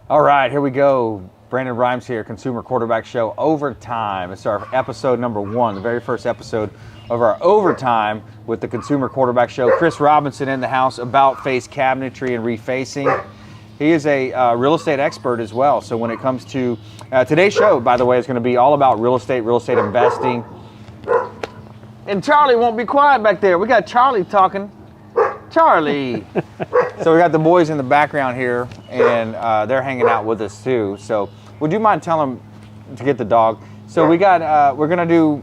All right, here we go. Brandon Rhymes here, Consumer Quarterback Show, Overtime. It's our episode number 1, the very first episode of our Overtime with the Consumer Quarterback Show. Chris Robinson in the house, about face cabinetry and refacing. He is a real estate expert as well. So when it comes to today's show, by the way, is going to be all about real estate investing. And Charlie won't be quiet back there. We got Charlie talking. Charlie. So we got the boys in the background here, and they're hanging out with us too. So would you mind telling them to get the dog? So we got, we're gonna do,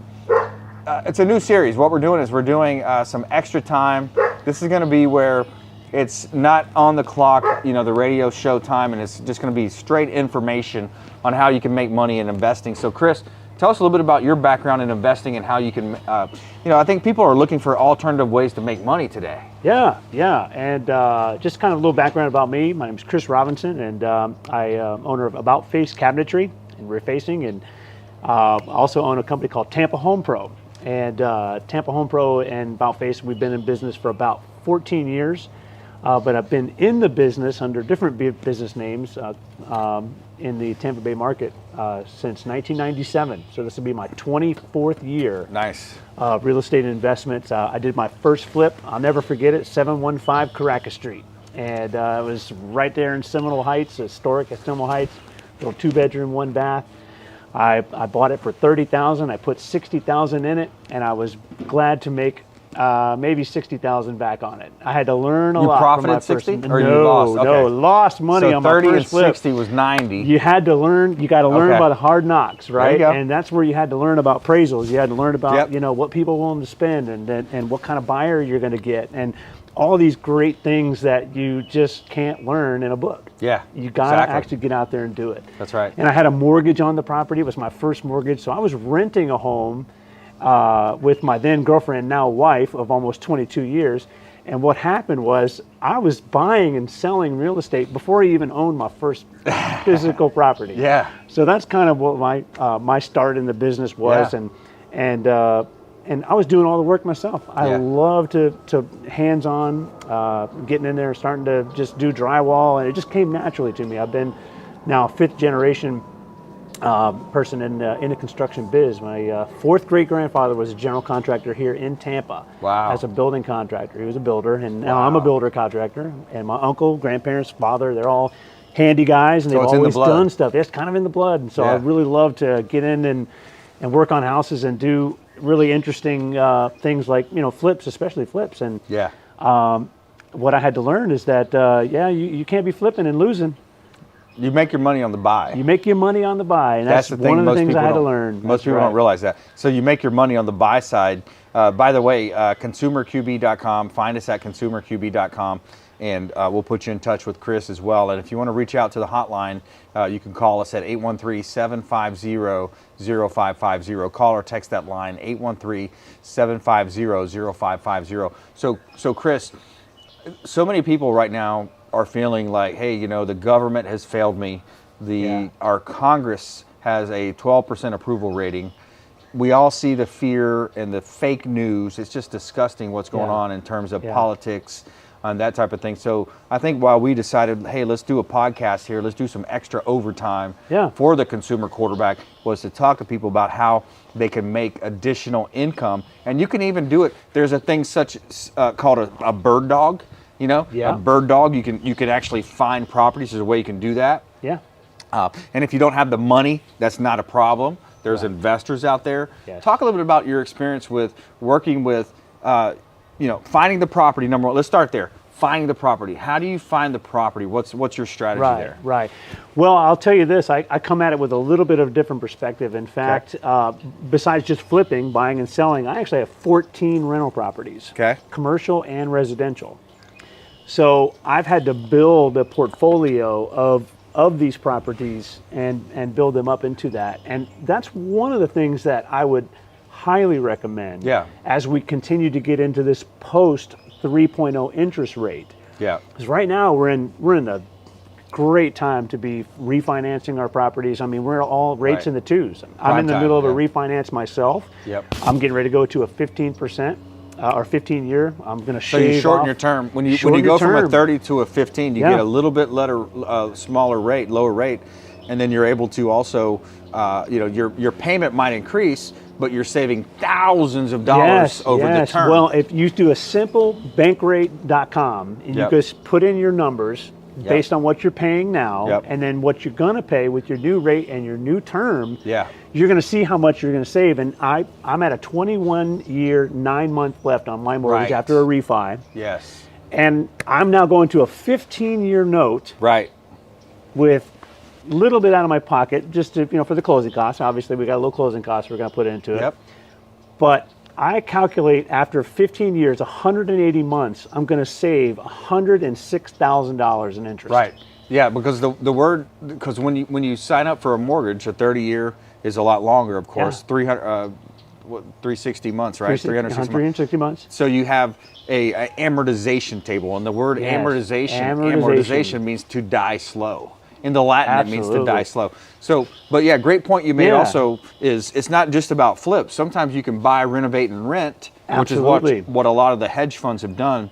it's a new series. What we're doing is we're doing some extra time. This is gonna be where it's not on the clock, you know, the radio show time, and it's just gonna be straight information on how you can make money in investing. So Chris, tell us a little bit about your background in investing and how you can, you know, I think people are looking for alternative ways to make money today. Yeah. And just kind of a little background about me. My name is Chris Robinson, and I am owner of About Face Cabinetry and Refacing, and also own a company called Tampa Home Pro. And Tampa Home Pro and About Face, we've been in business for about 14 years, but I've been in the business under different business names in the Tampa Bay market since 1997. So this will be my 24th year. Nice. Real estate investments. I did my first flip, I'll never forget it, 715 Caracas Street. And it was right there in Seminole Heights, historic at Seminole Heights, little 2-bedroom, 1 bath. I bought it for $30,000. I put $60,000 in it, and I was glad to make maybe $60,000 back on it. I had to learn a lot. You profited 60, or you lost? Okay. No, lost money on my first flip. So 30 and 60 was 90. You had to learn. You got to learn about hard knocks, right? There you go. And that's where you had to learn about appraisals. You had to learn about you know, what people are willing to spend, and what kind of buyer you're going to get, and all these great things that you just can't learn in a book. Yeah, you got to actually get out there and do it. That's right. And I had a mortgage on the property. It was my first mortgage, so I was renting a home with my then girlfriend, now wife, of almost 22 years. And what happened was I was buying and selling real estate before I even owned my first physical property. Yeah. So that's kind of what my start in the business was, and I was doing all the work myself. I love to hands-on, getting in there, starting to just do drywall, and it just came naturally to me. I've been now a 5th generation person in the construction biz. My 4th great-grandfather was a general contractor here in Tampa. Wow. As a building contractor. He was a builder, and now I'm a builder contractor. And my uncle, grandparents, father, they're all handy guys, and they've always done stuff. It's kind of in the blood. And so I really love to get in and work on houses and do really interesting things like, you know, flips, especially flips. And what I had to learn is that, you can't be flipping and losing. You make your money on the buy. You make your money on the buy, and that's one of the things I had to learn. Most people don't realize that. So you make your money on the buy side. By the way, consumerqb.com. Find us at consumerqb.com, and we'll put you in touch with Chris as well. And if you want to reach out to the hotline, you can call us at 813-750-0550. Call or text that line, 813-750-0550. So Chris, so many people right now are feeling like, hey, you know, the government has failed me. Our Congress has a 12% approval rating. We all see the fear and the fake news. It's just disgusting what's going on in terms of politics and that type of thing. So I think while we decided, hey, let's do a podcast here, let's do some extra overtime for the consumer quarterback, was to talk to people about how they can make additional income. And you can even do it. There's a thing called a bird dog. You know, a bird dog, you can actually find properties. There's a way you can do that. Yeah. And if you don't have the money, that's not a problem. There's investors out there. Yes. Talk a little bit about your experience with working with, you know, finding the property. Number one, let's start there. Finding the property. How do you find the property? What's your strategy there? Right. Well, I'll tell you this. I come at it with a little bit of a different perspective. In fact, besides just flipping, buying and selling, I actually have 14 rental properties. Okay. Commercial and residential. So I've had to build a portfolio of these properties and build them up into that. And that's one of the things that I would highly recommend as we continue to get into this post 3.0 interest rate. Yeah. Because right now we're in a great time to be refinancing our properties. I mean, we're all rates in the 2s. I'm in the middle of a refinance myself. Yep. I'm getting ready to go to a 15%. or 15 year. I'm going to So shave you shorten off. your term. When you Shorten go your from a term. 30 to a 15, you Yeah. get a little bit smaller rate, lower rate, and then you're able to also, your payment might increase, but you're saving thousands of dollars over the term. Well, if you do a simple bankrate.com and you just put in your numbers based on what you're paying now and then what you're going to pay with your new rate and your new term, you're going to see how much you're going to save. And I'm at a 21-year, 9-month left on my mortgage after a refi. Yes. And I'm now going to a 15-year note. Right. With a little bit out of my pocket, just to, for the closing costs. Obviously, we got a little closing costs we're going to put into it. Yep. But I calculate after 15 years, 180 months, I'm going to save $106,000 in interest. Right. Yeah, because because when you sign up for a mortgage, a 30-year is a lot longer, of course. 360 months, right? 360 months. So you have a amortization table, and the word amortization means to die slow. In the Latin, it means to die slow. So, but yeah, great point you made also is it's not just about flips. Sometimes you can buy, renovate, and rent, which is what a lot of the hedge funds have done.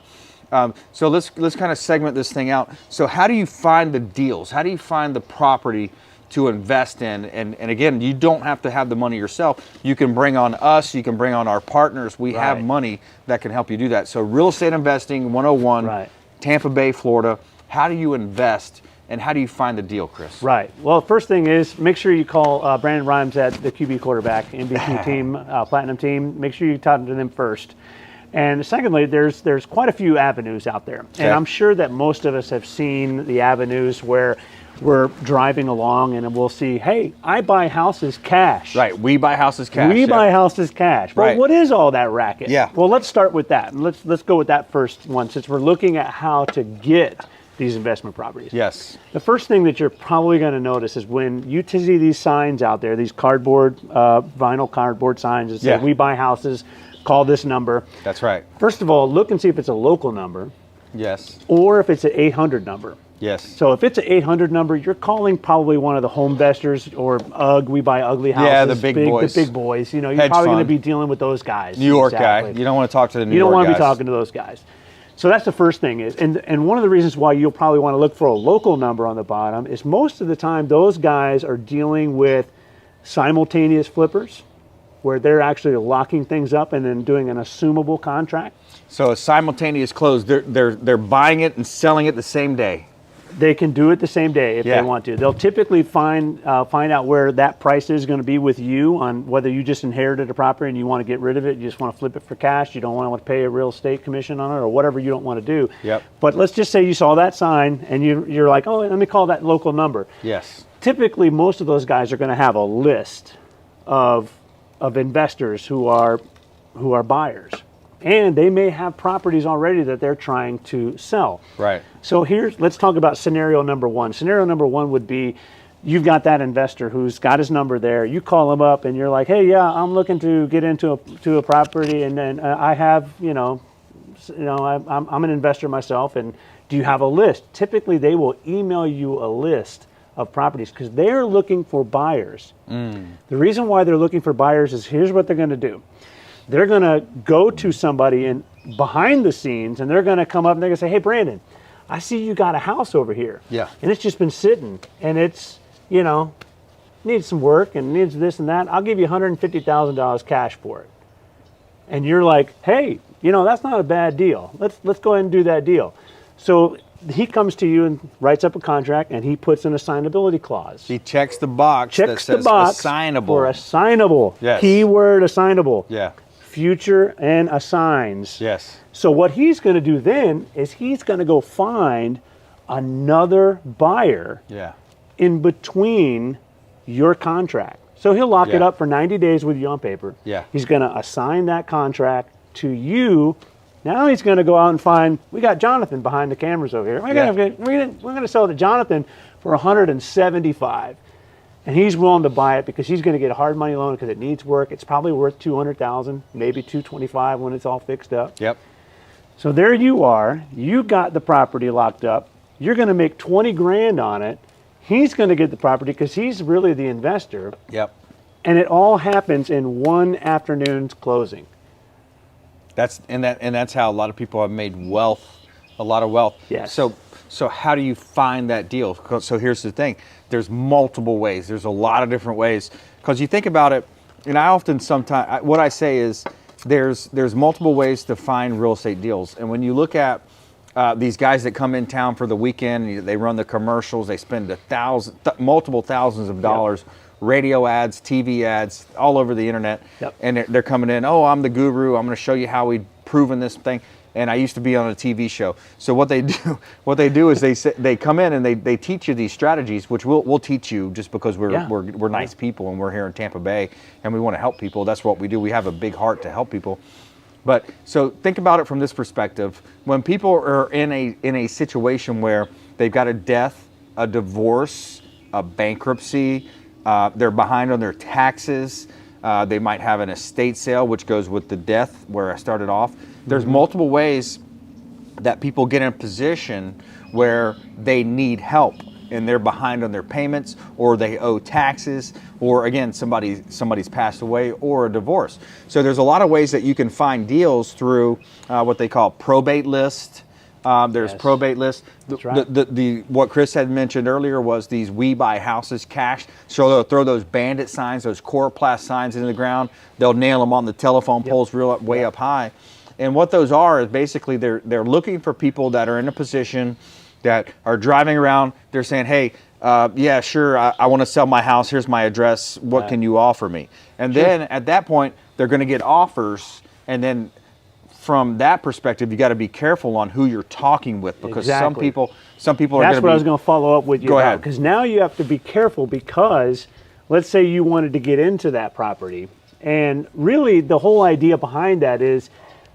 So let's kind of segment this thing out. So how do you find the deals? How do you find the property to invest in? And again, you don't have to have the money yourself. You can bring on us. You can bring on our partners. We have money that can help you do that. So real estate investing 101, Tampa Bay, Florida. How do you invest? And how do you find the deal, Chris? Right. Well, first thing is make sure you call Brandon Rhymes at the QB quarterback, NBC team, Platinum team. Make sure you talk to them first. And secondly, there's quite a few avenues out there. And I'm sure that most of us have seen the avenues where we're driving along and we'll see, hey, I buy houses cash. Right. We buy houses cash. We buy houses cash. Well, what is all that racket? Yeah. Well, let's start with that. Let's go with that first one, since we're looking at how to get these investment properties. Yes. The first thing that you're probably going to notice is when you see these signs out there, these cardboard, vinyl cardboard signs that say, we buy houses, call this number. That's right. First of all, look and see if it's a local number. Yes. Or if it's an 800 number. Yes. So if it's an 800 number, you're calling probably one of the home investors or UGG, we buy ugly houses. Yeah, the big boys. The big boys. You're Hedge probably going to fund. be dealing with those guys. New York guy. You don't want to talk to the New York guys. You don't want to be talking to those guys. So that's the first thing is, and one of the reasons why you'll probably want to look for a local number on the bottom is most of the time those guys are dealing with simultaneous flippers where they're actually locking things up and then doing an assumable contract. So a simultaneous close, they're buying it and selling it the same day. They can do it the same day if they want to. They'll typically find out where that price is going to be with you on whether you just inherited a property and you want to get rid of it. You just want to flip it for cash. You don't want to pay a real estate commission on it or whatever you don't want to do. Yep. But let's just say you saw that sign and you're like, oh, let me call that local number. Yes. Typically, most of those guys are going to have a list of investors who are buyers. And they may have properties already that they're trying to sell. Right. So let's talk about scenario number one. Scenario number one would be you've got that investor who's got his number there. You call him up and you're like, hey, yeah, I'm looking to get into a property, and then I have, I'm an investor myself, and do you have a list? Typically, they will email you a list of properties because they're looking for buyers. The reason why they're looking for buyers is here's what they're going to do. They're going to go to somebody behind the scenes, and they're going to come up and they're going to say, hey, Brandon, I see you got a house over here. Yeah. And it's just been sitting, and it's, needs some work and needs this and that. I'll give you $150,000 cash for it. And you're like, hey, that's not a bad deal. Let's go ahead and do that deal. So he comes to you and writes up a contract, and he puts an assignability clause. He checks the box that says assignable. For assignable. Yes. Keyword assignable. Yeah. Future and assigns. Yes. So what he's going to do then is he's going to go find another buyer in between your contract. So he'll lock it up for 90 days with you on paper. Yeah. He's going to assign that contract to you. Now he's going to go out and find, we got Jonathan behind the cameras over here. We're going to sell it to Jonathan for $175. And he's willing to buy it because he's going to get a hard money loan because it needs work. It's probably worth $200,000, maybe $225,000 when it's all fixed up. Yep. So there you are. You got the property locked up. You're going to make $20,000 on it. He's going to get the property because he's really the investor. Yep. And it all happens in one afternoon's closing. That's how a lot of people have made a lot of wealth. Yes. So how do you find that deal? So here's the thing. There's multiple ways. There's a lot of different ways. Because you think about it, and I often sometimes, what I say is there's multiple ways to find real estate deals. And when you look at these guys that come in town for the weekend, they run the commercials, they spend multiple thousands of dollars, radio ads, TV ads, all over the internet. And they're coming in, oh, I'm the guru, I'm going to show you how we've proven this thing. And I used to be on a TV show. So what they do is they come in and they teach you these strategies, which we'll teach you just because we're nice people and we're here in Tampa Bay and we want to help people. That's what we do. We have a big heart to help people. But so think about it from this perspective. When people are in a situation where they've got a death, a divorce, a bankruptcy, they're behind on their taxes, they might have an estate sale, which goes with the death where I started off. There's multiple ways that people get in a position where they need help and they're behind on their payments, or they owe taxes, or again, somebody's passed away, or a divorce. So there's a lot of ways that you can find deals through what they call probate list. There's probate list. That's right. What Chris had mentioned earlier was these We Buy Houses cash. So they'll throw those bandit signs, those coroplast signs into the ground. They'll nail them on the telephone poles way up high. And what those are is basically they're looking for people that are in a position that are driving around. They're saying, hey, yeah, sure, I want to sell my house. Here's my address. What can you offer me? And then at that point, they're going to get offers. And then from that perspective, you got to be careful on who you're talking with, because some people are going to be. That's what I was going to follow up with you. Go ahead. Because now you have to be careful, because let's say you wanted to get into that property, and really the whole idea behind that is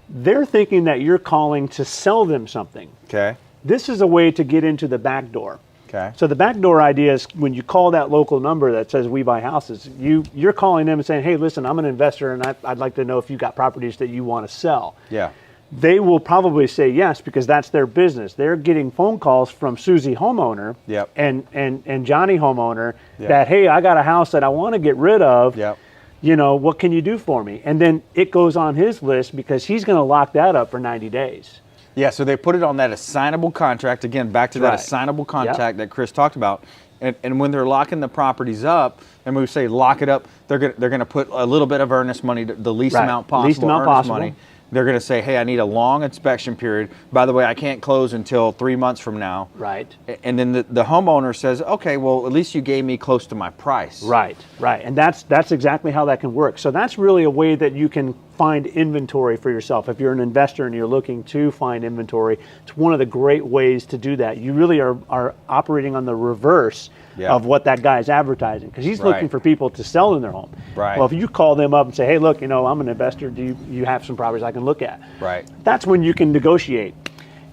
they're thinking that you're calling to sell them something. Okay. This is a way to get into the back door. Okay. So the back door idea is when you call that local number that says We Buy Houses, you're calling them and saying, hey, listen, I'm an investor and I'd like to know if you've got properties that you want to sell. Yeah. They will probably say yes, because that's their business. They're getting phone calls from Susie homeowner and Johnny homeowner that, hey, I got a house that I want to get rid of. Yep. You know, what can you do for me? And then it goes on his list because he's going to lock that up for 90 days. Yeah, so they put it on that assignable contract. Again, back to that assignable contract that Chris talked about. And when they're locking the properties up, and we say lock it up, they're going to put a little bit of earnest money, the least amount possible. Least amount possible. Money. They're going to say, hey, I need a long inspection period. By the way, I can't close until 3 months from now. Right. And then the homeowner says, okay, well, at least you gave me close to my price. Right. And that's exactly how that can work. So that's really a way that you can find inventory for yourself. If you're an investor and you're looking to find inventory, it's one of the great ways to do that. You really are operating on the reverse of what that guy's advertising, because he's looking for people to sell in their home. Right. Well, if you call them up and say, hey, look, I'm an investor. Do you have some properties I can look at? Right. That's when you can negotiate.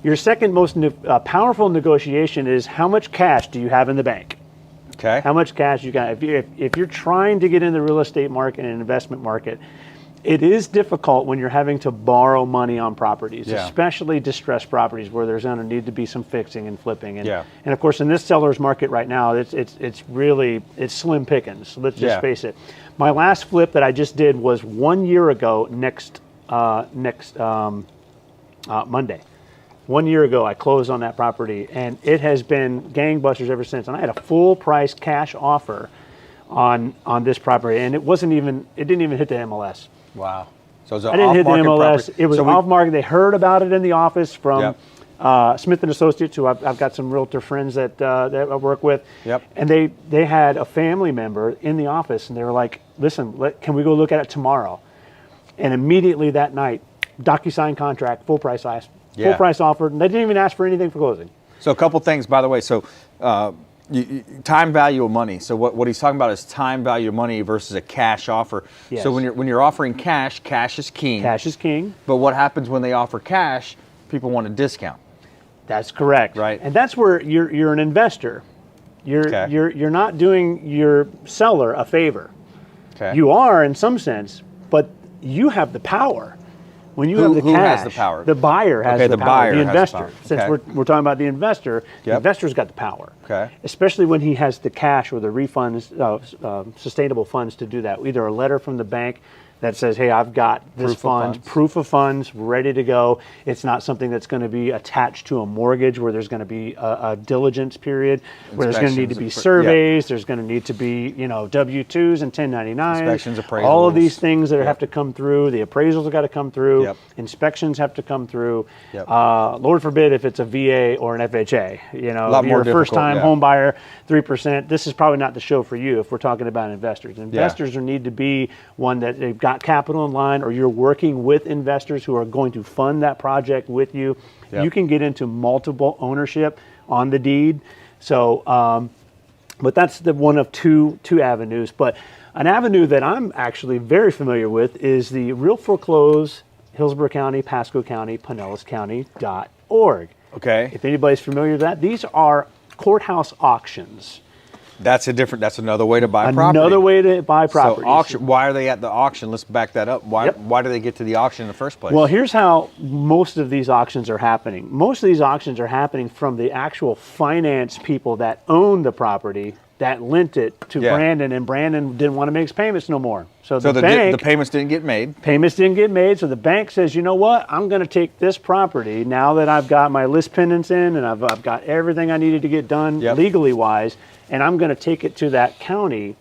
Your second most powerful negotiation is how much cash do you have in the bank? Okay. How much cash you got? If you're trying to get in the real estate market and investment market, it is difficult when you're having to borrow money on properties, especially distressed properties where there's going to need to be some fixing and flipping. And of course, in this seller's market right now, it's really slim pickings. Let's just face it. My last flip that I just did was 1 year ago next Monday. 1 year ago, I closed on that property, and it has been gangbusters ever since. And I had a full price cash offer on this property, and it didn't even hit the MLS. Wow. So I didn't hit the MLS. Property. It was off market. They heard about it in the office from Smith and Associates, who I've got some realtor friends that I work with. Yep. And they had a family member in the office, and they were like, "Listen, can we go look at it tomorrow?" And immediately that night, DocuSign contract, full price offer. And they didn't even ask for anything for closing. So a couple things, by the way. So time value of money. So what he's talking about is time value of money versus a cash offer. Yes. So when you're offering cash is king. Cash is king. But what happens when they offer cash? People want a discount. That's correct. Right. And that's where you're an investor. You're not doing your seller a favor. Okay. You are in some sense, but you have the power. When you have the cash, who has the power? The buyer has the power. Buyer the investor. has the power. Since we're talking about the investor, the investor's got the power. Okay. Especially when he has the cash or the refunds, sustainable funds to do that. Either a letter from the bank that says, hey, I've got this proof of funds, ready to go. It's not something that's going to be attached to a mortgage where there's going to be a diligence period, where there's going to need to be surveys, there's going to need to be, W-2s and 1099s. Inspections, appraisals. All of these things that have to come through. The appraisals have got to come through. Inspections have to come through. Lord forbid if it's a VA or an FHA. If you're a first-time home buyer, 3%, this is probably not the show for you if we're talking about investors. Investors need to be one that they've got capital in line, or you're working with investors who are going to fund that project with you. You can get into multiple ownership on the deed. So, but that's the one of two avenues. But an avenue that I'm actually very familiar with is the Real Foreclose Hillsborough County, Pasco County, Pinellas County.org. Okay. If anybody's familiar with that, these are courthouse auctions. That's another way to buy property. Another way to buy property. So auction. Why are they at the auction? Let's back that up. Why do they get to the auction in the first place? Well, here's how most of these auctions are happening. Most of these auctions are happening from the actual finance people that own the property that lent it to Brandon, and Brandon didn't want to make his payments no more. So the payments didn't get made. Payments didn't get made, so the bank says, you know what, I'm going to take this property now that I've got my list pendants in and I've got everything I needed to get done legally wise, and I'm going to take it to that county,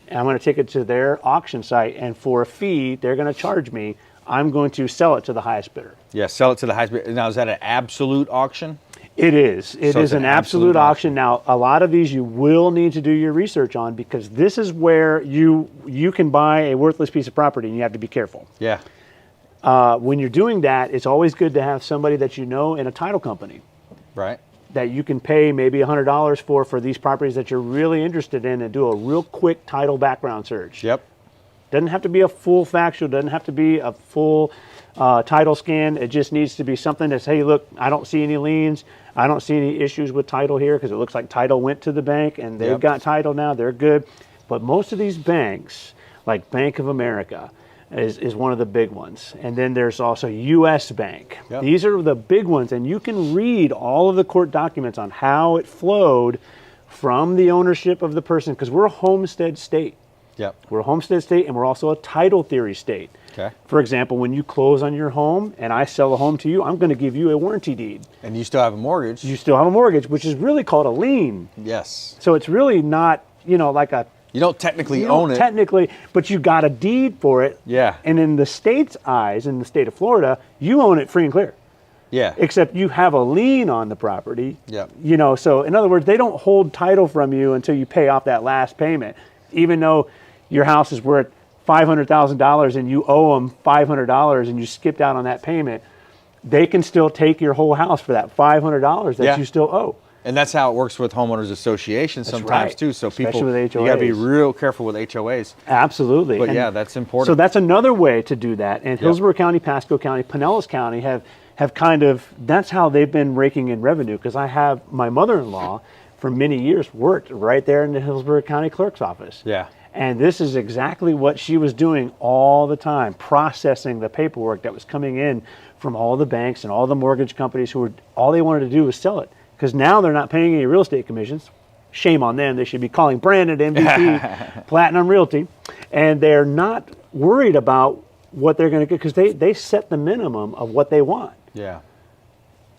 and I'm going to take it to their auction site, and for a fee they're going to charge me, I'm going to sell it to the highest bidder. Yeah, sell it to the highest bidder. Now, is that an absolute auction? It is. It is an absolute auction. Now, a lot of these you will need to do your research on, because this is where you can buy a worthless piece of property, and you have to be careful. Yeah. When you're doing that, it's always good to have somebody that you know in a title company. Right. That you can pay maybe $100 for these properties that you're really interested in, and do a real quick title background search. Yep. Doesn't have to be a full factual, doesn't have to be a full title scan. It just needs to be something that's, hey, look, I don't see any liens. I don't see any issues with title here, because it looks like title went to the bank and they've got title now. They're good. But most of these banks, like Bank of America, is one of the big ones. And then there's also U.S. Bank. Yep. These are the big ones. And you can read all of the court documents on how it flowed from the ownership of the person, because we're a homestead state. Yep. We're a homestead state, and we're also a title theory state. Okay. For example, when you close on your home and I sell a home to you, I'm going to give you a warranty deed. And you still have a mortgage. You still have a mortgage, which is really called a lien. Yes. So it's really not, like a... You don't technically own it. Technically, but you got a deed for it. Yeah. And in the state's eyes, in the state of Florida, you own it free and clear. Yeah. Except you have a lien on the property. Yep. So in other words, they don't hold title from you until you pay off that last payment. Even though your house is worth $500,000 and you owe them $500 and you skipped out on that payment, they can still take your whole house for that $500 that you still owe. And that's how it works with homeowners associations sometimes too. So especially people, with HOAs. You got to be real careful with HOAs. Absolutely. But that's important. So that's another way to do that. And Hillsborough County, Pasco County, Pinellas County have kind of, that's how they've been raking in revenue, because I have my mother-in-law for many years worked right there in the Hillsborough County clerk's office. Yeah. And this is exactly what she was doing all the time, processing the paperwork that was coming in from all the banks and all the mortgage companies all they wanted to do was sell it. Because now they're not paying any real estate commissions. Shame on them. They should be calling Brandon MVP, Platinum Realty. And they're not worried about what they're going to get, because they set the minimum of what they want. Yeah.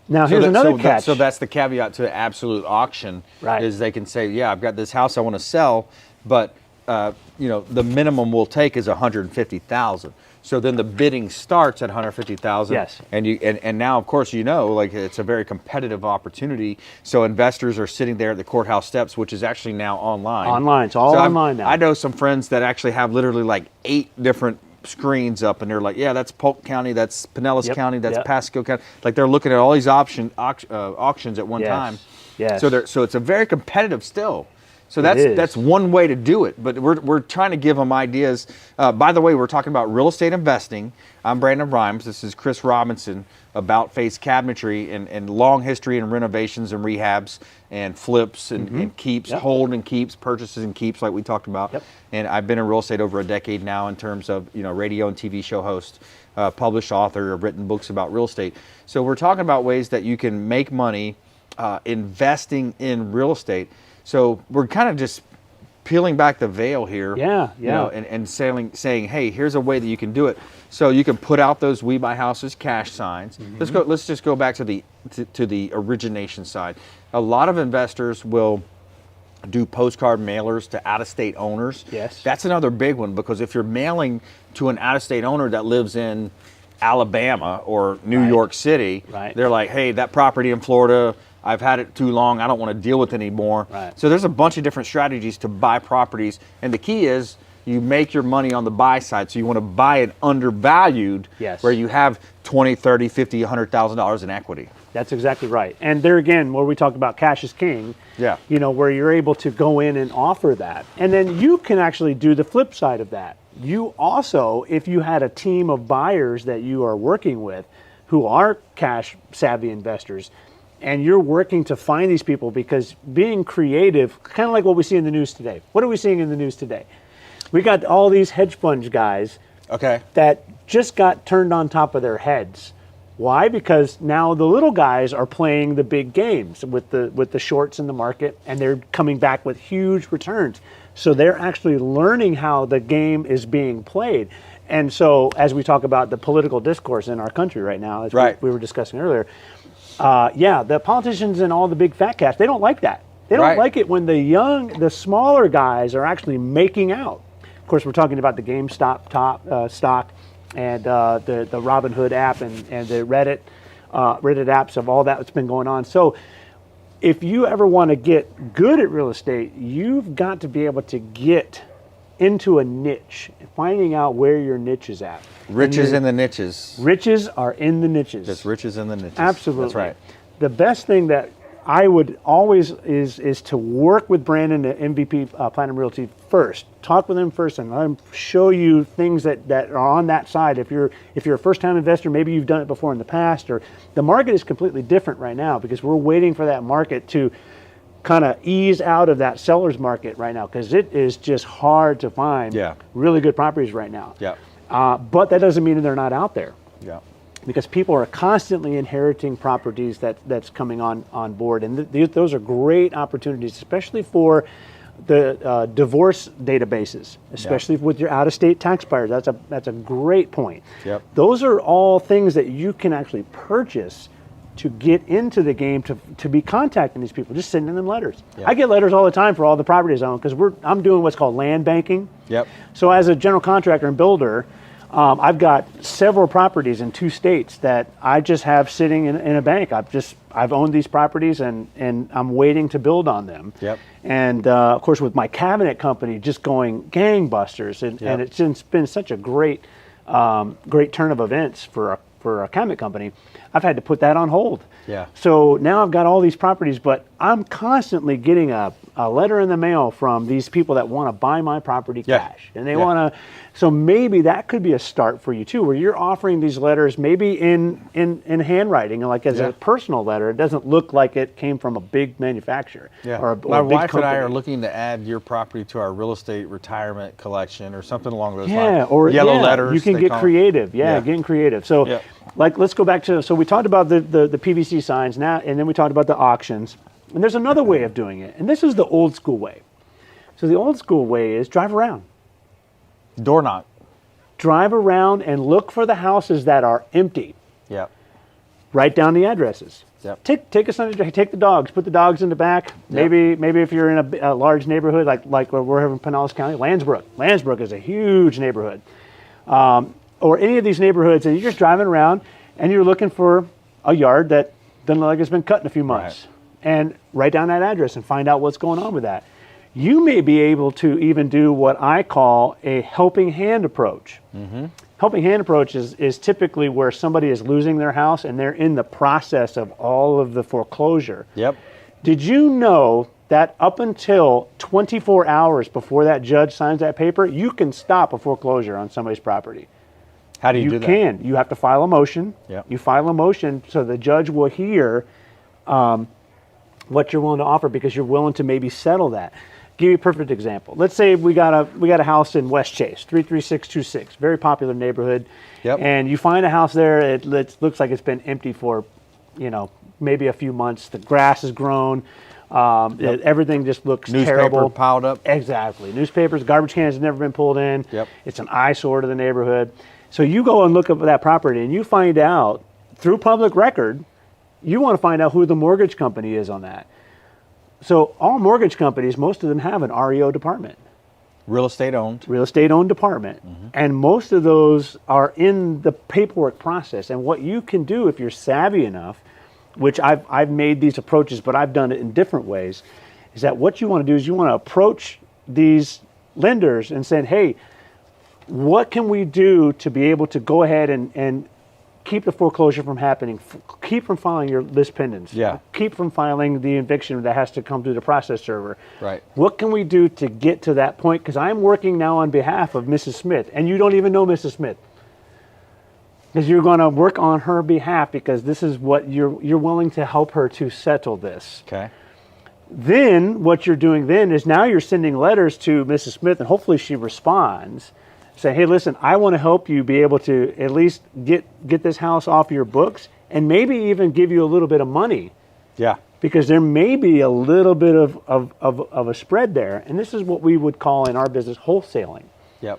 Now, here's another catch. So that's the caveat to absolute auction, is they can say, yeah, I've got this house I want to sell, but the minimum we'll take is $150,000. So then the bidding starts at $150,000. Yes. And now, of course, it's a very competitive opportunity. So investors are sitting there at the courthouse steps, which is actually now online. Online. It's all online now. I know some friends that actually have literally like 8 different screens up, and they're like, yeah, that's Polk County, that's Pinellas County, that's Pasco County. Like they're looking at all these auctions at one time. Yes. So it's a very competitive still. So that's one way to do it, but we're trying to give them ideas. By the way, we're talking about real estate investing. I'm Brandon Rhymes. This is Chris Robinson, About Face Cabinetry, and long history in renovations and rehabs and flips and keeps, hold and keeps, purchases and keeps, like we talked about. Yep. And I've been in real estate over a decade now in terms of radio and TV show host, published author, written books about real estate. So we're talking about ways that you can make money investing in real estate. So we're kind of just peeling back the veil here. Yeah, You know, and saying, hey, here's a way that you can do it. So you can put out those We Buy Houses cash signs. Let's just go back to the origination side. A lot of investors will do postcard mailers to out-of-state owners. Yes. That's another big one, because if you're mailing to an out-of-state owner that lives in Alabama or New York City, they're like, hey, that property in Florida, I've had it too long, I don't want to deal with it anymore. So there's a bunch of different strategies to buy properties, and the key is you make your money on the buy side. So you want to buy it undervalued, where you have $20, $30, $50, $100,000 in equity. That's exactly right. And there again, where we talked about cash is king, you know, where you're able to go in and offer that. And then you can actually do the flip side of that. You also, if you had a team of buyers that you are working with who are cash savvy investors, and you're working to find these people, because being creative, kind of like what we see in the news today. What are we seeing in the news today? We got all these hedge fund guys that just got turned on top of their heads. Why? Because now the little guys are playing the big games with the shorts in the market, and they're coming back with huge returns. So they're actually learning how the game is being played. And so as we talk about the political discourse in our country right now, as we were discussing earlier, the politicians and all the big fat cats, they don't like that. They don't like it when the smaller guys are actually making out. Of course, we're talking about the GameStop stock, and the Robinhood app, and the Reddit apps of all that's been going on. So if you ever want to get good at real estate, you've got to be able to get into a niche, finding out where your niche is at. Riches in the niches. Riches are in the niches. Just riches in the niches. Absolutely. That's right. The best thing that I would always is to work with Brandon at MVP Platinum Realty first. Talk with him first, and let him show you things that are on that side. If you're a first-time investor, maybe you've done it before in the past, or the market is completely different right now, because we're waiting for that market to kind of ease out of that seller's market right now, because it is just hard to find really good properties right now. But that doesn't mean they're not out there. Because people are constantly inheriting properties that's coming on board, and those are great opportunities, especially for the divorce databases, especially with your out-of-state tax buyers. That's a great point. Those are all things that you can actually purchase to get into the game, to be contacting these people, just sending them letters. I get letters all the time for all the properties I own, because I'm doing what's called land banking. So as a general contractor and builder, I've got several properties in 2 states that I just have sitting in a bank. I've owned these properties, and I'm waiting to build on them. And of course, with my cabinet company just going gangbusters, and it's been such a great turn of events for a cabinet company, I've had to put that on hold. So now I've got all these properties, but I'm constantly getting a letter in the mail from these people that want to buy my property cash, and they want to. So maybe that could be a start for you too, where you're offering these letters maybe in handwriting, like as a personal letter. It doesn't look like it came from a big manufacturer. Or my big wife company. and I are looking to add your property to our real estate retirement collection, or something along those lines. Or yellow letters. You can get creative. Getting creative. So, like, let's go back to. So we talked about the PVC signs now, and then we talked about the auctions. And there's another way of doing it, and this is the old school way. So the old school way is drive around. Door knock. Drive around and look for the houses that are empty. Write down the addresses. Take a Sunday, take the dogs, put the dogs in the back. Maybe if you're in a large neighborhood like we're here in Pinellas County, Landsbrook is a huge neighborhood. Or any of these neighborhoods, and you're just driving around and you're looking for a yard that doesn't look like it's been cut in a few months. And write down that address and find out what's going on with that. You may be able to even do what I call a helping hand approach. Helping hand approach is typically where somebody is losing their house and they're in the process of all of the foreclosure. Did you know that up until 24 hours before that judge signs that paper, you can stop a foreclosure on somebody's property? How do you do that? You can. You have to file a motion. You file a motion so the judge will hear what you're willing to offer, because you're willing to maybe settle that. Give you a perfect example. Let's say we got a house in West Chase, 33626, very popular neighborhood. And you find a house there. It looks like it's been empty for, maybe a few months. The grass has grown. Everything just looks Newspaper terrible. piled up. Exactly. Newspapers, garbage cans have never been pulled in. Yep. It's an eyesore to the neighborhood. So you go and look up that property and you find out through public record, you want to find out who the mortgage company is on that. So all mortgage companies, most of them have an REO department. Real estate owned. Real estate owned department. And most of those are in the paperwork process. And what you can do if you're savvy enough, which I've made these approaches, but I've done it in different ways, is that what you want to do is you want to approach these lenders and say, hey, what can we do to be able to go ahead and keep the foreclosure from happening, keep from filing your list pendants, keep from filing the eviction that has to come through the process server. Right. What can we do to get to that point? Because I'm working now on behalf of Mrs. Smith, and you don't even know Mrs. Smith. Because you're going to work on her behalf because this is what you're willing to help her to settle this. Okay. Then what you're doing then is now you're sending letters to Mrs. Smith, and hopefully she responds. Say, hey, listen, I want to help you be able to at least get this house off your books and maybe even give you a little bit of money. Yeah. Because there may be a little bit of a spread there. And this is what we would call in our business wholesaling. Yep.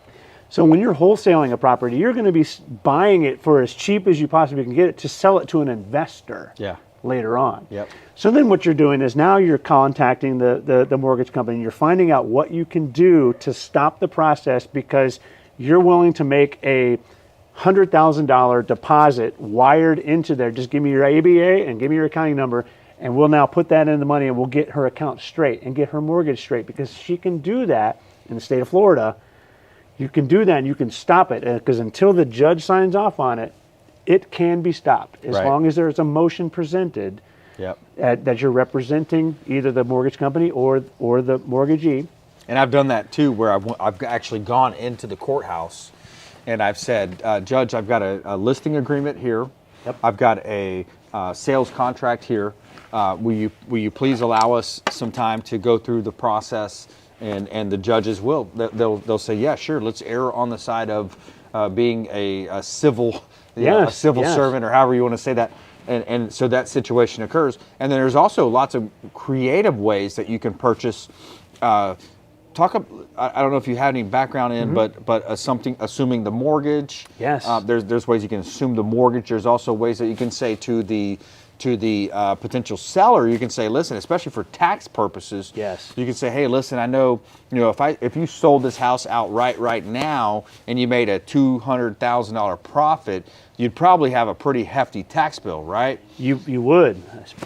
So when you're wholesaling a property, you're going to be buying it for as cheap as you possibly can get it to sell it to an investor later on. Yep. So then what you're doing is now you're contacting the mortgage company and you're finding out what you can do to stop the process because you're willing to make a $100,000 deposit wired into there. Just give me your ABA and give me your accounting number, and we'll now put that in the money and we'll get her account straight and get her mortgage straight because she can do that in the state of Florida. You can do that and you can stop it because until the judge signs off on it, it can be stopped as long as there's a motion presented that you're representing either the mortgage company or the mortgagee. And I've done that too, where I've actually gone into the courthouse and I've said, Judge, I've got a listing agreement here. Yep. I've got a sales contract here. Will you please allow us some time to go through the process? And the judges will. They'll say, yeah, sure. Let's err on the side of being a civil servant, or however you want to say that. And so that situation occurs. And then there's also lots of creative ways that you can purchase. I don't know if you have any background in, but assuming the mortgage. Yes. There's ways you can assume the mortgage. There's also ways that you can say to the potential seller, you can say, listen, especially for tax purposes. Yes. You can say, hey, listen, I know, if you sold this house outright right now and you made a $200,000 profit, you'd probably have a pretty hefty tax bill, right? You would,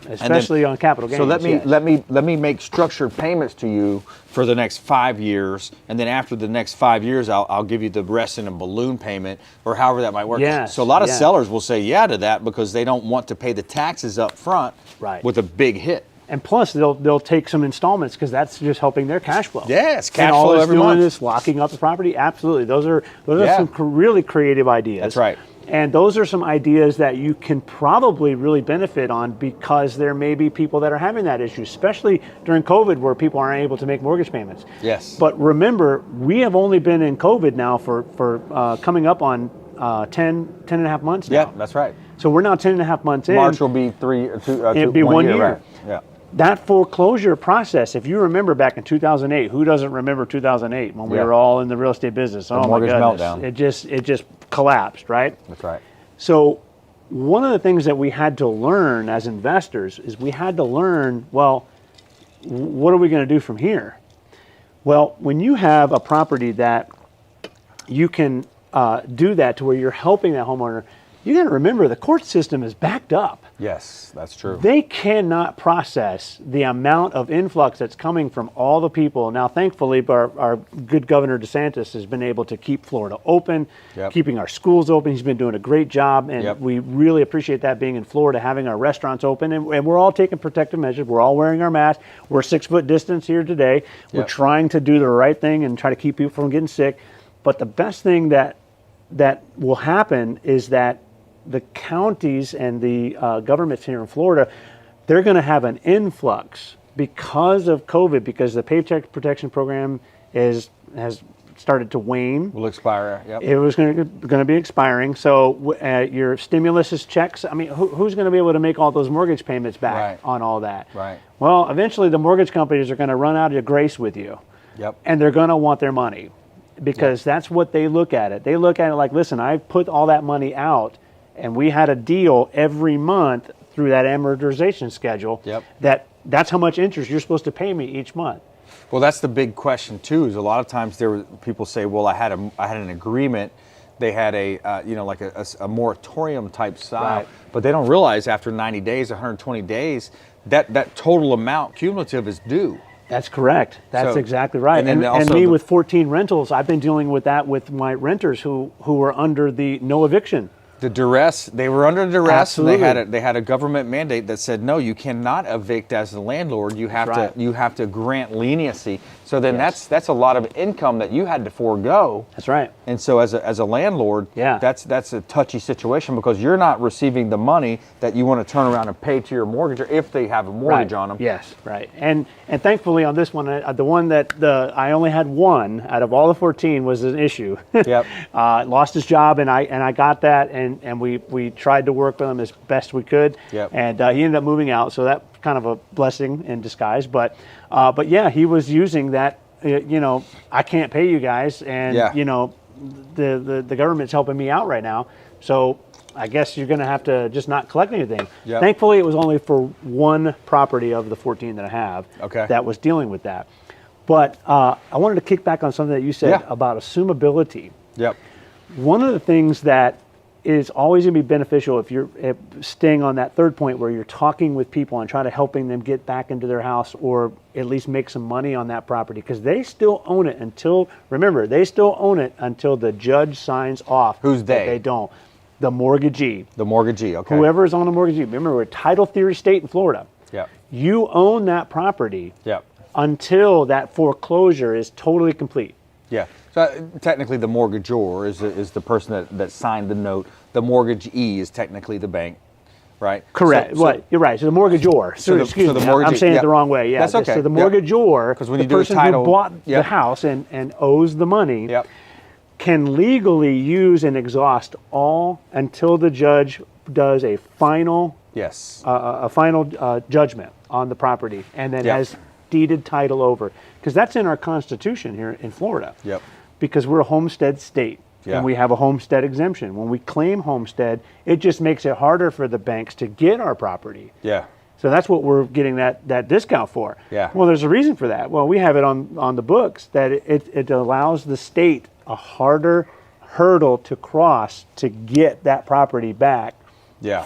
especially on capital gains. So let me make structured payments to you for the next 5 years, and then after the next 5 years, I'll give you the rest in a balloon payment, or however that might work. Yes, so a lot of sellers will say yeah to that because they don't want to pay the taxes up front with a big hit. And plus, they'll take some installments because that's just helping their cash flow. Yes, cash and all flow it's every doing month. is locking up the property. Absolutely, those are some really creative ideas. That's right. And those are some ideas that you can probably really benefit on because there may be people that are having that issue, especially during COVID where people aren't able to make mortgage payments. Yes. But remember, we have only been in COVID now for coming up on 10 and a half months now. Yeah, that's right. So we're now 10 and a half months in. March will be It'd be 1 year. Right. Yeah. That foreclosure process, if you remember back in 2008, who doesn't remember 2008 when we were all in the real estate business? The mortgage meltdown. It just collapsed, right? That's right. So one of the things that we had to learn as investors is we had to learn, well, what are we going to do from here? Well, when you have a property that you can do that to where you're helping that homeowner, you got to remember the court system is backed up. Yes, that's true. They cannot process the amount of influx that's coming from all the people. Now, thankfully, our good Governor DeSantis has been able to keep Florida open, keeping our schools open. He's been doing a great job, and we really appreciate that being in Florida, having our restaurants open. And we're all taking protective measures. We're all wearing our masks. We're 6 foot distance here today. We're trying to do the right thing and try to keep people from getting sick. But the best thing that will happen is that the counties and the governments here in Florida, they're going to have an influx because of COVID, because the Paycheck Protection Program has started to wane. Will expire. Yep. It was going to be expiring. So your stimulus checks. I mean, who's going to be able to make all those mortgage payments back on all that? Right. Well, eventually the mortgage companies are going to run out of grace with you. Yep. And they're going to want their money, because that's what they look at it. They look at it like, listen, I put all that money out, and we had a deal every month through that amortization schedule. Yep. That's how much interest you're supposed to pay me each month. Well, that's the big question too. Is a lot of times people say, "Well, I had an agreement." They had a moratorium type style, but they don't realize after 90 days, 120 days, that total amount cumulative is due. That's correct. That's exactly right. And me with 14 rentals, I've been dealing with that with my renters who were under the no eviction. The duress, they were under duress. Absolutely. And they had a government mandate that said, no, you cannot evict as the landlord. You have to grant leniency. So then that's a lot of income that you had to forego. That's right. And so as a landlord, that's a touchy situation, because you're not receiving the money that you want to turn around and pay to your mortgager if they have a mortgage on them. Yes, right. And thankfully on this one, the one that I only had one out of all the 14 was an issue. Yep. Lost his job, and I got that, and we tried to work with him as best we could. Yep. And he ended up moving out, so that's kind of a blessing in disguise. But yeah, he was using that. I can't pay you guys, and the government's helping me out right now, so I guess you're going to have to just not collect anything. Yep. Thankfully, it was only for one property of the 14 that I have that was dealing with that. But I wanted to kick back on something that you said about assumability. Yep. One of the things that is always going to be beneficial if you're staying on that third point where you're talking with people and trying to helping them get back into their house, or at least make some money on that property, because they still own it until the judge signs off. Who's they? They don't. The mortgagee. The mortgagee, okay. Whoever is on the mortgagee. Remember, we're a title theory state in Florida. Yep. You own that property Yep. until that foreclosure is totally complete. Yeah. So technically, the mortgagor is the person that signed the note. The mortgagee is technically the bank, right? Correct. You're right. So the mortgagor. Excuse me. I'm saying it the wrong way. Yeah. That's okay. So the mortgagor, because when the you do person a title, who bought the house and owes the money, can legally use and exhaust all until the judge does a final judgment on the property, and then has deeded title over. Because that's in our Constitution here in Florida. Yep. Because we're a homestead state. Yeah. And we have a homestead exemption. When we claim homestead, it just makes it harder for the banks to get our property. Yeah. So that's what we're getting that discount for. Yeah. Well, there's a reason for that. Well, we have it on the books that it allows the state a harder hurdle to cross to get that property back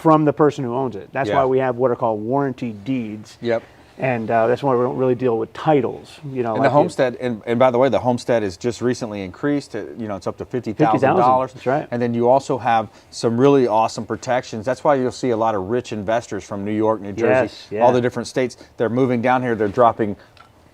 from the person who owns it. That's why we have what are called warranty deeds. Yep. And that's why we don't really deal with titles, And the homestead, and by the way, the homestead is just recently increased. It's up to $50,000. That's right. And then you also have some really awesome protections. That's why you'll see a lot of rich investors from New York, New Jersey, all the different states. They're moving down here. They're dropping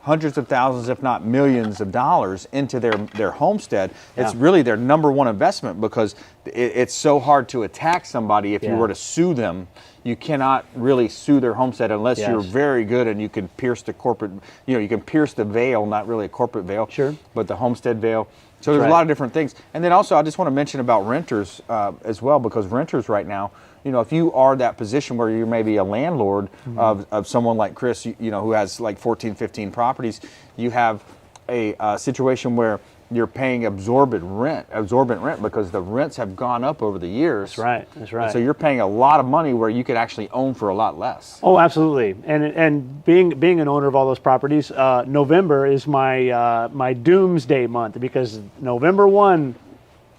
hundreds of thousands, if not millions of dollars into their homestead. It's really their number one investment, because it's so hard to attack somebody if you were to sue them. You cannot really sue their homestead unless you're very good and you can pierce the corporate, you can pierce the veil, not really a corporate veil, but the homestead veil. So there's a lot of different things. And then also I just want to mention about renters as well, because renters right now, if you are that position where you're maybe a landlord of someone like Chris, who has like 14, 15 properties, you have a situation where you're paying absorbent rent because the rents have gone up over the years. That's right. And so you're paying a lot of money where you could actually own for a lot less. Oh, absolutely. And being an owner of all those properties, November is my doomsday month, because November 1,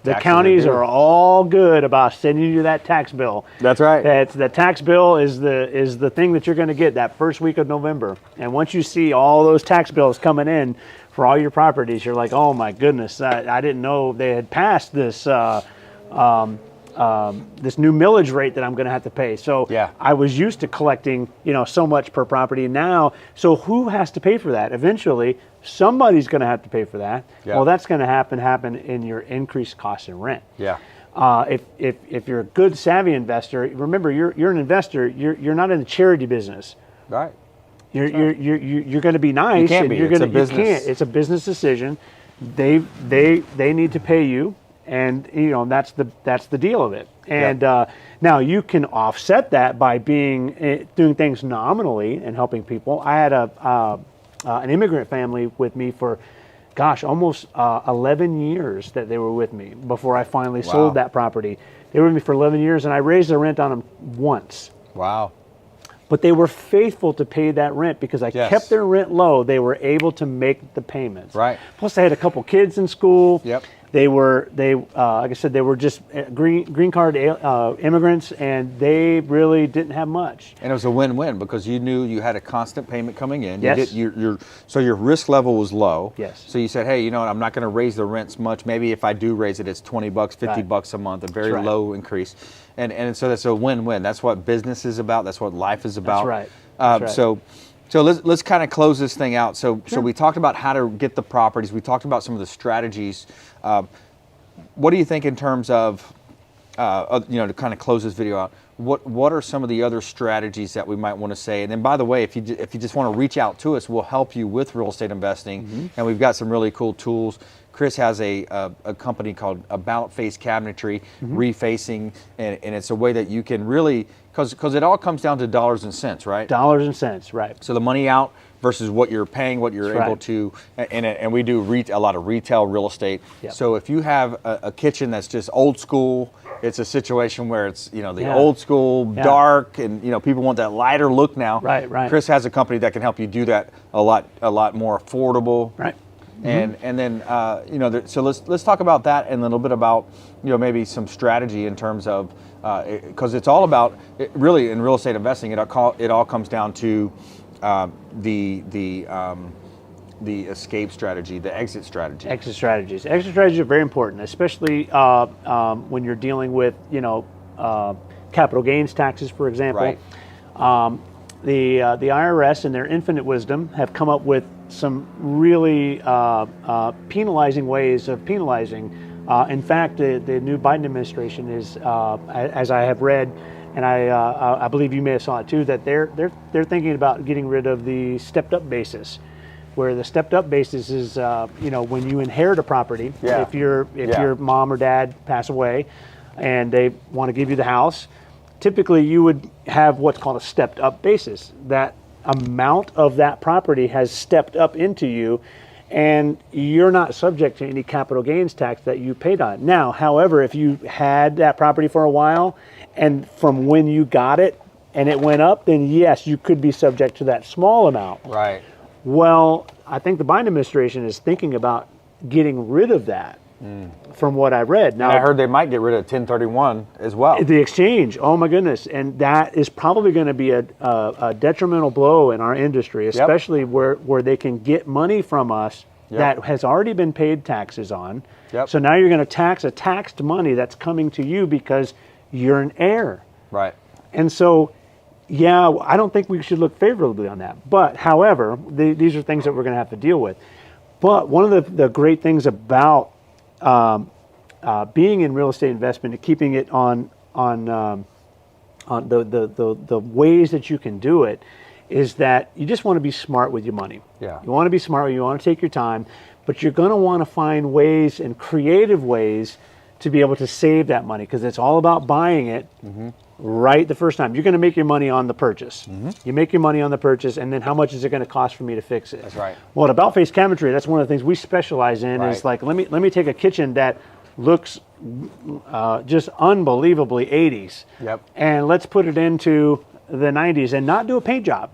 the counties are all good about sending you that tax bill. That's right. The tax bill is the thing that you're going to get that first week of November. And once you see all those tax bills coming in for all your properties, you're like, oh my goodness, I didn't know they had passed this this new millage rate that I'm going to have to pay. So I was used to collecting, so much per property. Now, so who has to pay for that? Eventually, somebody's going to have to pay for that. Well, that's going to happen in your increased cost in rent. If you're a good savvy investor, remember you're an investor. You're not in the charity business. Right. You're going to be nice. You can't be. It's a business. It's a business decision. they need to pay you, and that's the deal of it. And now you can offset that by doing things nominally and helping people. I had an immigrant family with me for, almost 11 years that they were with me before I finally sold that property. They were with me for 11 years, and I raised the rent on them once. Wow. But they were faithful to pay that rent because I kept their rent low. They were able to make the payments. Right. Plus, they had a couple kids in school. Yep. They like I said, they were just green card immigrants, and they really didn't have much. And it was a win-win because you knew you had a constant payment coming in. Yes. So your risk level was low. Yes. So you said, hey, I'm not going to raise the rents much. Maybe if I do raise it, it's $20, $50 a month, a very low increase. And so that's a win-win. That's what business is about. That's what life is about. That's right. So let's kind of close this thing out. So we talked about how to get the properties. We talked about some of the strategies. What do you think in terms of, to kind of close this video out? What are some of the other strategies that we might want to say? And then, by the way, if you just want to reach out to us, we'll help you with real estate investing, and we've got some really cool tools. Chris has a company called About Face Cabinetry, refacing, and it's a way that you can really, because it all comes down to dollars and cents, right? Dollars and cents, right. So the money out versus what you're paying, what you're able to, and we do a lot of retail real estate. Yep. So if you have a kitchen that's just old school, it's a situation where it's old school, dark, and people want that lighter look now. Right. Chris has a company that can help you do that a lot more affordable. Right. And then so let's talk about that and a little bit about maybe some strategy in terms of because it's all about really in real estate investing. It all comes down to the escape strategy, the exit strategy. Exit strategies are very important, especially when you're dealing with capital gains taxes, for example. Right. The IRS, in their infinite wisdom, have come up with some really penalizing ways of penalizing. In fact, the new Biden administration is, as I have read, and I believe you may have saw it too, that they're thinking about getting rid of the stepped-up basis, where the stepped-up basis is when you inherit a property. Yeah. If your mom or dad pass away, and they want to give you the house, typically you would have what's called a stepped-up basis. That amount of that property has stepped up into you, and you're not subject to any capital gains tax that you paid on it. Now, however, if you had that property for a while, and from when you got it and it went up, then yes, you could be subject to that small amount. Right. Well, I think the Biden administration is thinking about getting rid of that, from what I read. Now, and I heard they might get rid of 1031 as well. The exchange, oh my goodness. And that is probably going to be a detrimental blow in our industry, especially where they can get money from us that has already been paid taxes on. Yep. So now you're going to tax a taxed money that's coming to you because you're an heir. Right. And so, I don't think we should look favorably on that. But however, these are things that we're going to have to deal with. But one of the great things about being in real estate investment and keeping it on the ways that you can do it is that you just want to be smart with your money. Yeah. You want to be smart. You want to take your time, but you're going to want to find ways and creative ways to be able to save that money, because it's all about buying it right the first time. You're going to make your money on the purchase. You make your money on the purchase, and then how much is it going to cost for me to fix it? That's right. Well, at About Face Cabinetry, that's one of the things we specialize in. Is like, let me take a kitchen that looks just unbelievably 80s, and let's put it into the 90s and not do a paint job,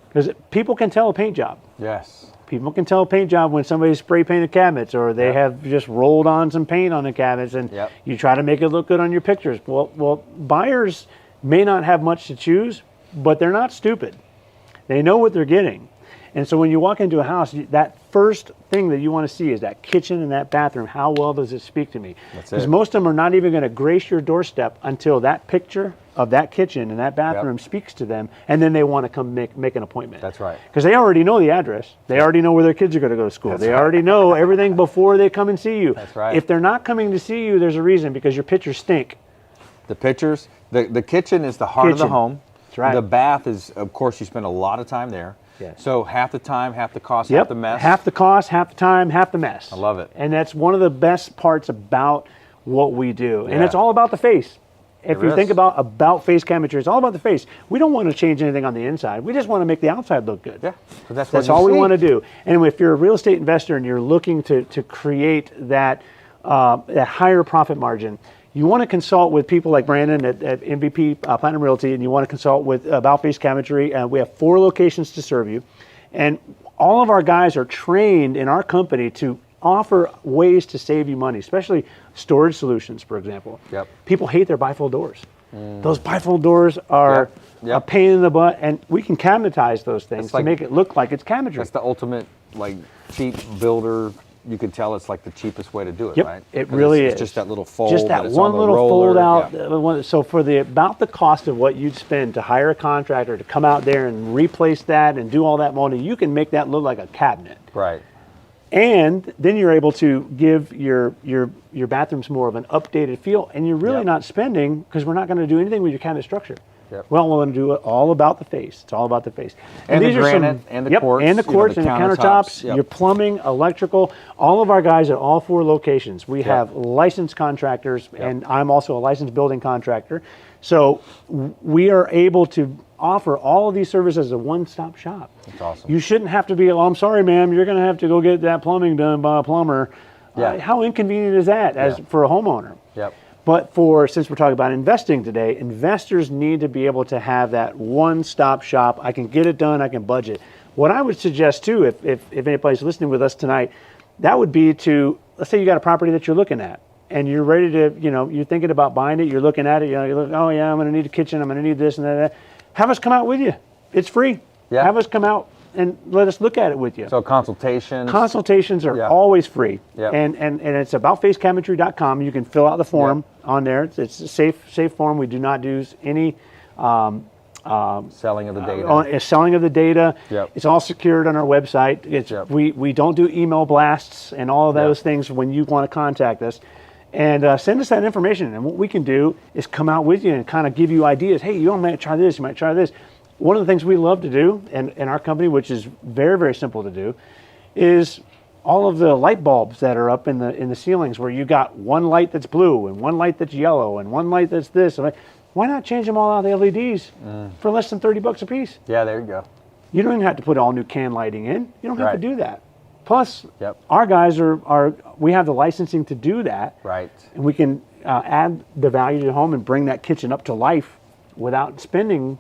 because people can tell a paint job. Yes. People can tell a paint job when somebody spray painted cabinets, or they have just rolled on some paint on the cabinets, and you try to make it look good on your pictures. Well, buyers may not have much to choose, but they're not stupid. They know what they're getting. And so when you walk into a house, that first thing that you want to see is that kitchen and that bathroom. How well does it speak to me? Because most of them are not even going to grace your doorstep until that picture of that kitchen and that bathroom speaks to them, and then they want to come make an appointment. That's right. Because they already know the address. They already know where their kids are going to go to school. They already know everything before they come and see you. That's right. If they're not coming to see you, there's a reason, because your pictures stink. The pictures, the kitchen is the heart of the home. That's right. The bath is, of course, you spend a lot of time there. Yes. So half the time, half the cost, half the mess. Half the cost, half the time, half the mess. I love it. And that's one of the best parts about what we do. Yeah. And it's all about the face. If you think about face cabinetry, it's all about the face. We don't want to change anything on the inside. We just want to make the outside look good. Yeah, that's all we want to do. And if you're a real estate investor and you're looking to create that higher profit margin, you want to consult with people like Brandon at MVP Platinum Realty, and you want to consult with About Face Cabinetry. We have 4 locations to serve you. And all of our guys are trained in our company to offer ways to save you money, especially storage solutions, for example. Yep. People hate their bifold doors. Those bifold doors are a pain in the butt, and we can cabinetize those things to make it look like it's cabinetry. That's the ultimate, like, cheap builder. You can tell it's like the cheapest way to do it, Yep, right? it really is. It's just that little fold. Just that one little fold out. So for about the cost of what you'd spend to hire a contractor to come out there and replace that and do all that molding, you can make that look like a cabinet. Right. And then you're able to give your bathrooms more of an updated feel, and you're really not spending, because we're not going to do anything with your cabinet structure. Yep. Well, we're going to do it all about the face. It's all about the face. And the granite, and the quartz. And the quartz, and the countertops, Yep. your plumbing, electrical. All of our guys at all 4 locations. We have licensed contractors, and I'm also a licensed building contractor. So we are able to offer all of these services as a one-stop shop. That's awesome. You shouldn't have to be, oh, I'm sorry, ma'am, you're going to have to go get that plumbing done by a plumber. Yeah. How inconvenient is that for a homeowner? Yep. But since we're talking about investing today, investors need to be able to have that one-stop shop. I can get it done, I can budget. What I would suggest too, if anybody's listening with us tonight, that would be to, let's say you got a property that you're looking at, and you're ready to, you're thinking about buying it, you're looking at it, you look, oh yeah, I'm going to need a kitchen, I'm going to need this and that. Have us come out with you. It's free. Yeah. Have us come out and let us look at it with you. So consultations. Consultations are always free. Yep. And it's aboutfacecabinetry.com. You can fill out the form on there. It's a safe form. We do not do any selling of the data. Selling of the data. Yep. It's all secured on our website. We don't do email blasts and all of those things when you want to contact us. And send us that information. And what we can do is come out with you and kind of give you ideas. Hey, you might try this, you might try this. One of the things we love to do in our company, which is very, very simple to do, is all of the light bulbs that are up in the ceilings where you got one light that's blue and one light that's yellow and one light that's this. Why not change them all out, the LEDs, for less than $30 a piece? Yeah, there you go. You don't even have to put all new can lighting in. You don't have to do that. Plus, Yep. our guys we have the licensing to do that. Right. And we can add the value to the home and bring that kitchen up to life without spending,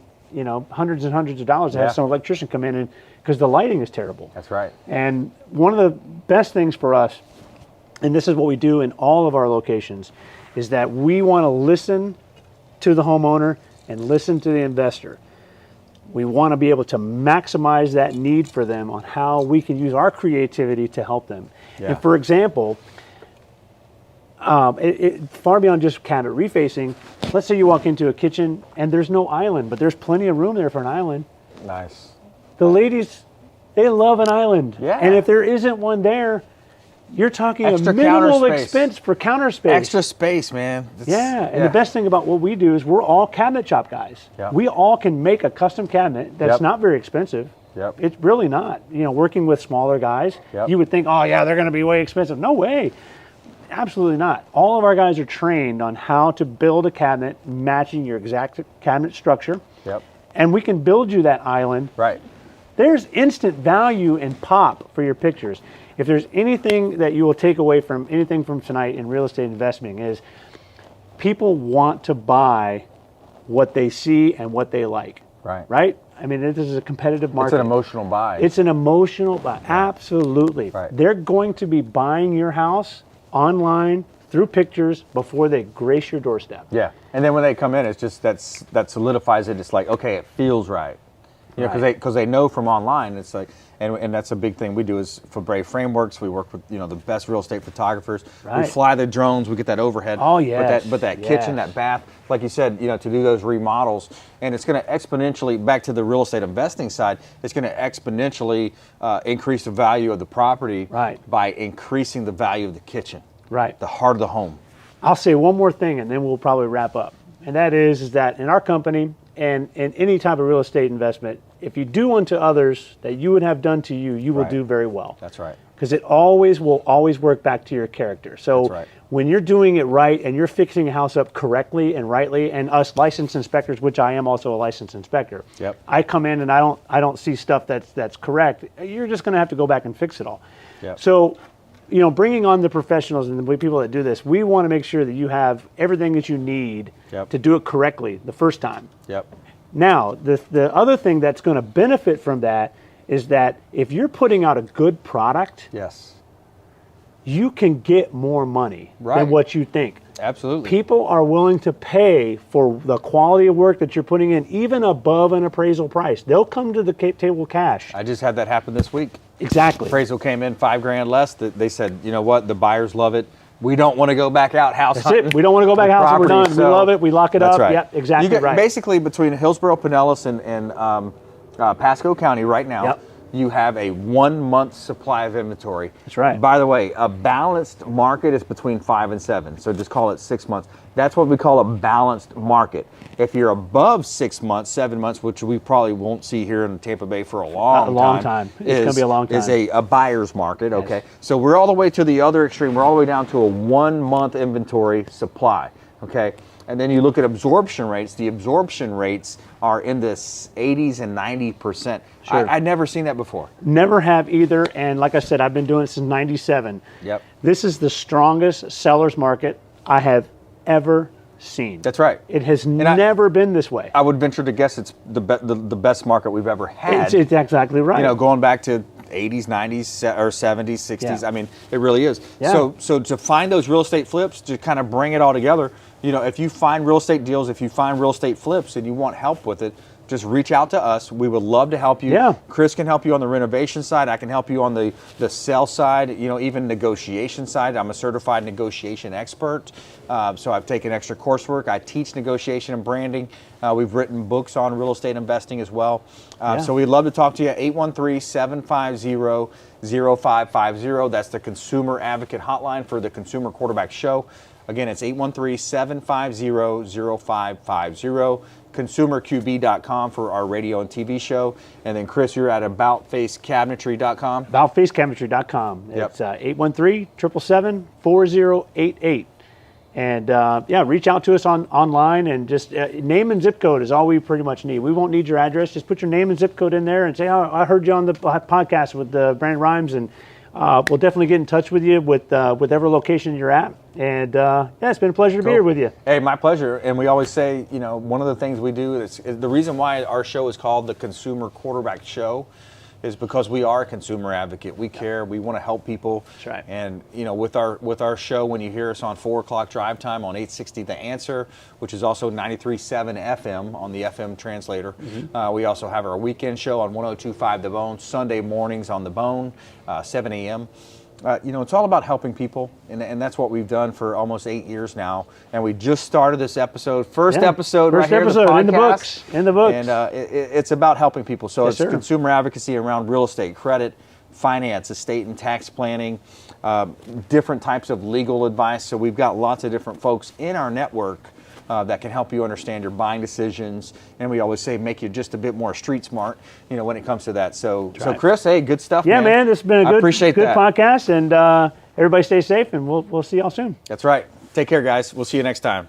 hundreds and hundreds of dollars to have some electrician come in, because the lighting is terrible. That's right. And one of the best things for us, and this is what we do in all of our locations, is that we want to listen to the homeowner and listen to the investor. We want to be able to maximize that need for them on how we can use our creativity to help them. Yeah. And for example, far beyond just cabinet refacing, let's say you walk into a kitchen and there's no island, but there's plenty of room there for an island. Nice. The ladies, they love an island. Yeah. And if there isn't one there, you're talking Extra a minimal counter space. expense for counter space. Extra space, man. And the best thing about what we do is we're all cabinet shop guys. Yep. We all can make a custom cabinet that's not very expensive. Yep. It's really not. Working with smaller guys, you would think, oh yeah, they're going to be way expensive. No way. Absolutely not. All of our guys are trained on how to build a cabinet matching your exact cabinet structure. Yep. And we can build you that island. Right. There's instant value and pop for your pictures. If there's anything that you will take away from anything from tonight in real estate investing, is people want to buy what they see and what they like. Right. Right? I mean, this is a competitive market. It's an emotional buy. It's an emotional buy. Absolutely. Right. They're going to be buying your house online through pictures before they grace your doorstep. Yeah. And then when they come in, it's just that solidifies it. It's like, okay, it feels right. Because they know from online. It's like, and that's a big thing we do is for Brave Frameworks. We work with the best real estate photographers. Right. We fly the drones. We get that overhead. Oh yes. But that kitchen, that bath, like you said, to do those remodels, and it's going to exponentially, back to the real estate investing side, it's going to exponentially increase the value of the property by increasing the value of the kitchen. Right. The heart of the home. I'll say one more thing, and then we'll probably wrap up. And that is that in our company and in any type of real estate investment, if you do unto others that you would have done to you, you will do very well. That's right. Because it will always work back to your character. So when you're doing it right and you're fixing a house up correctly and rightly, and us licensed inspectors, which I am also a licensed inspector, I come in and I don't see stuff that's correct. You're just going to have to go back and fix it all. So, bringing on the professionals and the people that do this, we want to make sure that you have everything that you need to do it correctly the first time. Now, the other thing that's going to benefit from that is that if you're putting out a good product, you can get more money than what you think. Absolutely. People are willing to pay for the quality of work that you're putting in, even above an appraisal price. They'll come to the table cash. I just had that happen this week. Exactly. Appraisal came in $5,000 less. They said, you know what, the buyers love it. We don't want to go back out house hunting. That's it. We don't want to go back out. We're done. We love it. We lock it up. Right. Yep, exactly right. Basically, between Hillsborough, Pinellas, and Pasco County right now, you have a 1 month supply of inventory. That's right. By the way, a balanced market is between 5 and 7. So just call it 6 months. That's what we call a balanced market. If you're above 6 months, 7 months, which we probably won't see here in Tampa Bay for a long time. It's going to be a long time. Is a buyer's market, okay? So we're all the way to the other extreme. We're all the way down to a 1 month inventory supply, okay? And then you look at absorption rates. The absorption rates are in the 80s and 90%. I'd never seen that before. Never have either. And like I said, I've been doing it since '97. This is the strongest seller's market I have ever seen. That's right. It has never been this way. I would venture to guess it's the best market we've ever had. It's exactly right. Going back to 80s, 90s, or 70s, 60s. I mean, it really is. So to find those real estate flips, to kind of bring it all together, if you find real estate deals, if you find real estate flips and you want help with it, just reach out to us. We would love to help you. Chris can help you on the renovation side. I can help you on the sell side, even negotiation side. I'm a certified negotiation expert. So I've taken extra coursework. I teach negotiation and branding. We've written books on real estate investing as well. So we'd love to talk to you. 813-750-0550. That's the Consumer Advocate Hotline for the Consumer Quarterback Show. Again, it's 813-750-0550. ConsumerQB.com for our radio and TV show. And then, Chris, you're at AboutFaceCabinetry.com. AboutFaceCabinetry.com. It's 813-777-4088. And reach out to us online, and just name and zip code is all we pretty much need. We won't need your address. Just put your name and zip code in there and say, "Oh, I heard you on the podcast with Brandon Rhymes," and we'll definitely get in touch with you with whatever location you're at. And it's been a pleasure to be here with you. Hey, my pleasure. And we always say, one of the things we do is the reason why our show is called the Consumer Quarterback Show is because we are a consumer advocate. We care. We want to help people. That's right. And with our show, when you hear us on 4 o'clock drive time on 860 The Answer, which is also 93.7 FM on the FM translator. We also have our weekend show on 102.5 The Bone, Sunday mornings on The Bone, 7 a.m. It's all about helping people, and that's what we've done for almost 8 years now. And we just started this episode, first episode right here in the podcast. In the books. And it's about helping people. So it's consumer advocacy around real estate, credit, finance, estate and tax planning, different types of legal advice. So we've got lots of different folks in our network that can help you understand your buying decisions. And we always say make you just a bit more street smart, when it comes to that. So Chris, hey, good stuff, man. Yeah, man, this has been a good podcast. And everybody stay safe, and we'll see y'all soon. That's right. Take care, guys. We'll see you next time.